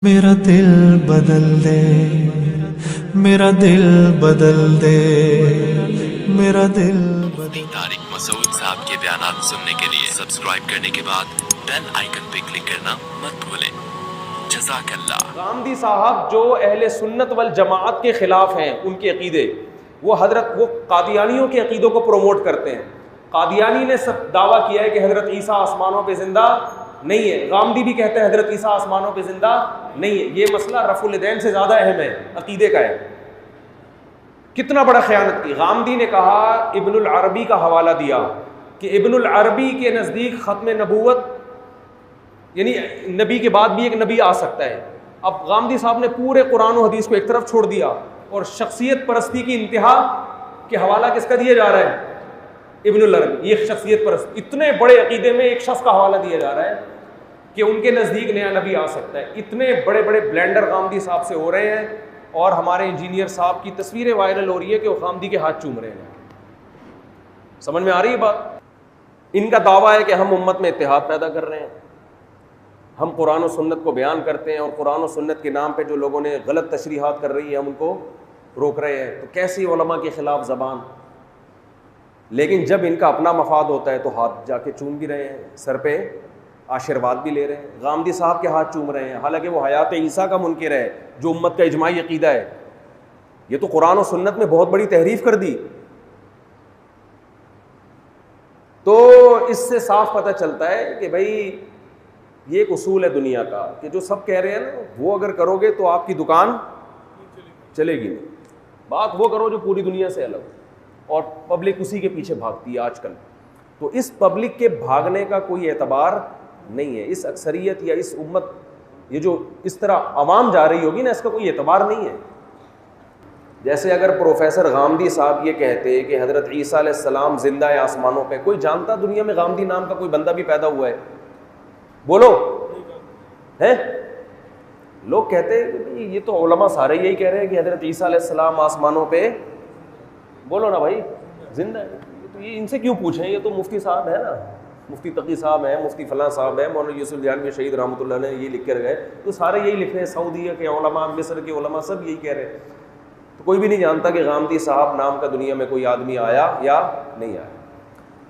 میرا دل بدل دے، میرا دل بدل دے، میرا دل بدل دے۔ طارق مسعود صاحب کے بیانات سننے کے لیے سبسکرائب کرنے کے بعد بیل آئیکن پہ کلک کرنا مت بھولیں۔ جزاک اللہ۔ غامدی صاحب جو اہل سنت والجماعت کے خلاف ہیں، ان کے عقیدے، وہ قادیانیوں کے عقیدوں کو پروموٹ کرتے ہیں۔ قادیانی نے سب دعویٰ کیا ہے کہ حضرت عیسیٰ آسمانوں پہ زندہ نہیں ہے، غامدی بھی کہتے ہیں حضرت عیسیٰ آسمانوں پہ زندہ نہیں ہے۔ یہ مسئلہ رفع الیدین سے زیادہ اہم ہے، عقیدے کا ہے۔ کتنا بڑا خیانت کی۔ غامدی نے کہا، ابن العربی کا حوالہ دیا کہ ابن العربی کے نزدیک ختم نبوت یعنی نبی کے بعد بھی ایک نبی آ سکتا ہے۔ اب غامدی صاحب نے پورے قرآن و حدیث کو ایک طرف چھوڑ دیا اور شخصیت پرستی کی انتہا کے حوالہ کس کا دیا جا رہا ہے؟ ابن العربی۔ یہ شخصیت پرست، اتنے بڑے عقیدے میں ایک شخص کا حوالہ دیا جا رہا ہے کہ ان کے نزدیک نیا نبی آ سکتا ہے۔ اتنے بڑے بڑے بلینڈر غامدی صاحب سے ہو رہے ہیں، اور ہمارے انجینئر صاحب کی تصویریں وائرل ہو رہی ہے کہ وہ غامدی کے ہاتھ چوم رہے ہیں۔ سمجھ میں آ رہی ہے بات؟ ان کا دعویٰ ہے کہ ہم امت میں اتحاد پیدا کر رہے ہیں، ہم قرآن و سنت کو بیان کرتے ہیں، اور قرآن و سنت کے نام پہ جو لوگوں نے غلط تشریحات کر رہی ہے ہم ان کو روک رہے ہیں۔ تو کیسی علماء کے خلاف زبان! لیکن جب ان کا اپنا مفاد ہوتا ہے تو ہاتھ جا کے چوم بھی رہے ہیں، سر پہ آشرواد بھی لے رہے ہیں، غامدی صاحب کے ہاتھ چوم رہے ہیں، حالانکہ وہ حیات عیسیٰ کا منکر ہے جو امت کا اجماعی عقیدہ ہے۔ یہ تو قرآن و سنت میں بہت بڑی تحریف کر دی۔ تو اس سے صاف پتہ چلتا ہے کہ بھائی یہ ایک اصول ہے دنیا کا کہ جو سب کہہ رہے ہیں نا وہ اگر کرو گے تو آپ کی دکان چلے گی نہیں۔ بات وہ کرو جو پوری دنیا سے الگ ہو، اور پبلک اسی کے پیچھے بھاگتی ہے آج کل۔ تو اس پبلک کے بھاگنے کا کوئی اعتبار نہیں ہے، اس اکثریت یا اس امت، یہ جو اس طرح عوام جا رہی ہوگی نا، اس کا کوئی اعتبار نہیں ہے۔ جیسے اگر پروفیسر غامدی صاحب یہ کہتے کہ حضرت عیسیٰ علیہ السلام زندہ ہے آسمانوں پہ، کوئی جانتا دنیا میں غامدی نام کا کوئی بندہ بھی پیدا ہوا ہے؟ بولو ہے؟ لوگ کہتے ہیں کہ یہ تو علماء سارے یہی کہہ رہے ہیں کہ حضرت عیسیٰ علیہ السلام آسمانوں پہ، بولو نا بھائی، زندہ ہے۔ تو یہ ان سے کیوں پوچھیں؟ یہ تو مفتی صاحب ہے نا، مفتی تقی صاحب ہیں، مفتی فلاں صاحب ہیں، مولانا یوسف جہانوی شہید رحمۃ اللہ علیہ یہ لکھ کر گئے، تو سارے یہی لکھ رہے ہیں، سعودیہ کے علماء، مصر کے علماء سب یہی کہہ رہے ہیں۔ تو کوئی بھی نہیں جانتا کہ غامدی صاحب نام کا دنیا میں کوئی آدمی آیا یا نہیں آیا۔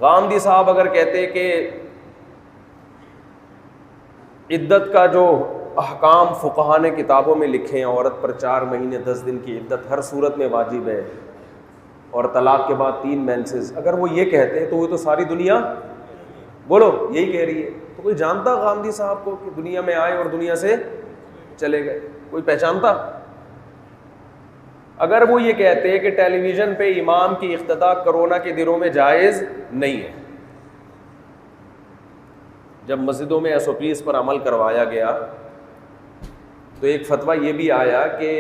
غامدی صاحب اگر کہتے کہ عدت کا جو احکام فقہا نے کتابوں میں لکھے ہیں، عورت پر 4 مہینے 10 دن کی عدت ہر صورت میں واجب ہے، اور طلاق کے بعد 3 مینسز، اگر وہ یہ کہتے ہیں تو وہ تو ساری دنیا، بولو، یہی کہہ رہی ہے۔ تو کوئی جانتا غامدی صاحب کو کہ دنیا میں آئے اور دنیا سے چلے گئے؟ کوئی پہچانتا؟ اگر وہ یہ کہتے ہیں کہ ٹیلی ویژن پہ امام کی اقتداء کرونا کے دنوں میں جائز نہیں ہے، جب مسجدوں میں SOPs پر عمل کروایا گیا تو ایک فتویٰ یہ بھی آیا کہ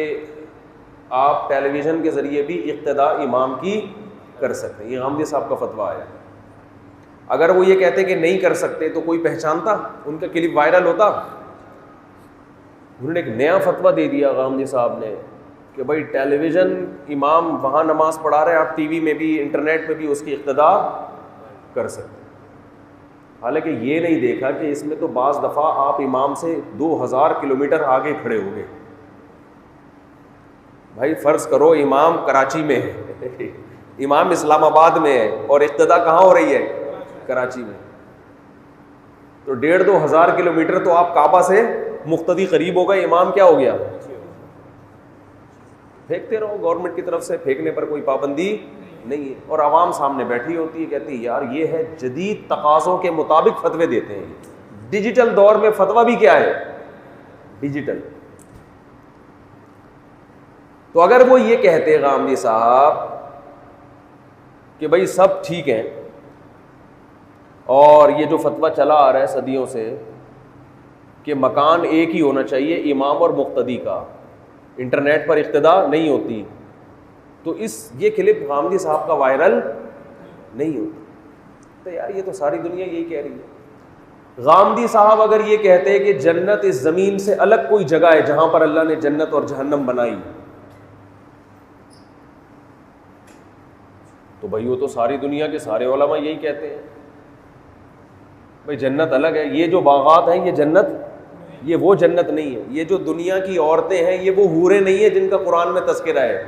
آپ ٹیلی ویژن کے ذریعے بھی اقتداء امام کی کر سکتے ہیں، یہ غامدی صاحب کا فتویٰ آیا۔ اگر وہ یہ کہتے کہ نہیں کر سکتے تو کوئی پہچانتا؟ ان کا کلپ وائرل ہوتا؟ انہوں نے ایک نیا فتویٰ دے دیا غامدی صاحب نے کہ بھائی ٹیلی ویژن امام وہاں نماز پڑھا رہے ہیں، آپ ٹی وی میں بھی، انٹرنیٹ پہ بھی اس کی اقتداء کر سکتے ہیں۔ حالانکہ یہ نہیں دیکھا کہ اس میں تو بعض دفعہ آپ امام سے 2000 کلومیٹر آگے کھڑے ہو گئے۔ بھائی فرض کرو امام کراچی میں ہے، امام اسلام آباد میں ہے، اور اقتداء کہاں ہو رہی ہے؟ کراچی میں۔ تو 1500-2000 کلومیٹر تو آپ کعبہ سے مقتدی قریب ہو گئے، امام کیا ہو گیا؟ پھینکتے رہو، گورنمنٹ کی طرف سے پھینکنے پر کوئی پابندی نہیں ہے، اور عوام سامنے بیٹھی ہوتی ہے، کہتی ہے یار یہ ہے جدید تقاضوں کے مطابق فتوے دیتے ہیں۔ ڈیجیٹل دور میں فتویٰ بھی کیا ہے؟ ڈیجیٹل۔ تو اگر وہ یہ کہتے غامدی صاحب کہ بھائی سب ٹھیک ہیں، اور یہ جو فتویٰ چلا آ رہا ہے صدیوں سے کہ مکان ایک ہی ہونا چاہیے امام اور مقتدی کا، انٹرنیٹ پر اقتداء نہیں ہوتی، تو یہ کلپ غامدی صاحب کا وائرل نہیں ہوتا۔ تو یار یہ تو ساری دنیا یہی کہہ رہی ہے۔ غامدی صاحب اگر یہ کہتے ہیں کہ جنت اس زمین سے الگ کوئی جگہ ہے جہاں پر اللہ نے جنت اور جہنم بنائی، تو بھائی وہ تو ساری دنیا کے سارے علماء یہی کہتے ہیں، بھائی جنت الگ ہے، یہ جو باغات ہیں یہ جنت یہ وہ جنت نہیں ہے. یہ جو دنیا کی عورتیں ہیں یہ وہ حوریں نہیں ہیں جن کا قرآن میں تذکرہ ہے.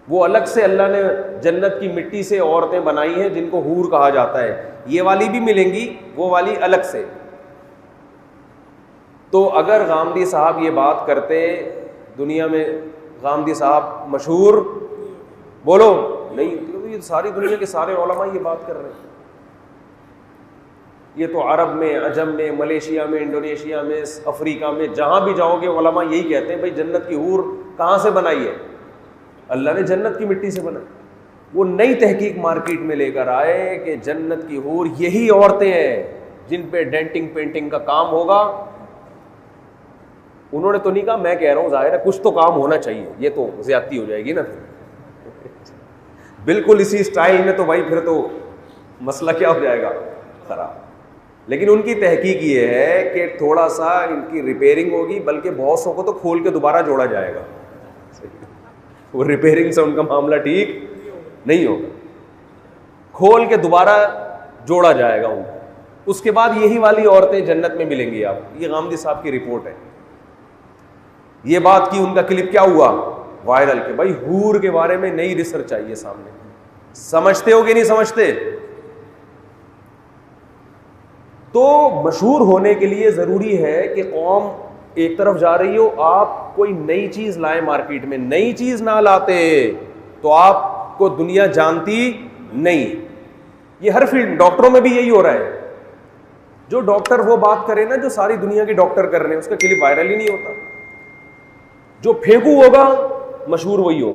وہ الگ سے اللہ نے جنت کی مٹی سے عورتیں بنائی ہیں جن کو حور کہا جاتا ہے. یہ والی بھی ملیں گی, وہ والی الگ سے. تو اگر غامدی صاحب یہ بات کرتے, دنیا میں غامدی صاحب مشہور, بولو نہیں, یہ ساری دنیا کے سارے علماء یہ بات کر رہے ہیں. یہ تو عرب میں, عجم میں, ملیشیا میں, انڈونیشیا میں, افریقہ میں, جہاں بھی جاؤ گے علماء یہی کہتے ہیں بھائی جنت کی حور کہاں سے بنائی ہے؟ اللہ نے جنت کی مٹی سے بنائی. وہ نئی تحقیق مارکیٹ میں لے کر آئے کہ جنت کی حور یہی عورتیں ہیں جن پہ ڈینٹنگ پینٹنگ کا کام ہوگا. انہوں نے تو نہیں کہا, میں کہہ رہا ہوں ظاہر ہے کچھ تو کام ہونا چاہیے, یہ تو زیادتی ہو جائے گی نا بالکل اسی اسٹائل میں, تو بھائی پھر تو مسئلہ کیا ہو جائے گا خراب. لیکن ان کی تحقیق یہ ہے کہ تھوڑا سا ان کی ریپیئرنگ ہوگی, بلکہ بہت سو کو تو کھول کے دوبارہ جوڑا جائے گا. وہ ریپیئرنگ سے ان کا معاملہ ٹھیک نہیں ہوگا, کھول کے دوبارہ جوڑا جائے گا ان کو. اس کے بعد یہی والی عورتیں جنت میں ملیں گی آپ. یہ غامدی صاحب کی رپورٹ ہے. یہ بات کی, ان کا کلپ کیا ہوا وائرل, کہ بھائی حور کے بارے میں نئی ریسرچ آئی ہے سامنے. سمجھتے ہو کہ نہیں سمجھتے؟ تو مشہور ہونے کے لیے ضروری ہے کہ قوم ایک طرف جا رہی ہو, آپ کوئی نئی چیز لائیں مارکیٹ میں. نئی چیز نہ لاتے تو آپ کو دنیا جانتی نہیں. یہ ہر فیلڈ, ڈاکٹروں میں بھی یہی ہو رہا ہے. جو ڈاکٹر وہ بات کرے نا جو ساری دنیا کے ڈاکٹر کر رہے ہیں, اس کا کلپ وائرل ہی نہیں ہوتا. جو پھینکو ہوگا مشہور وہی ہوگا.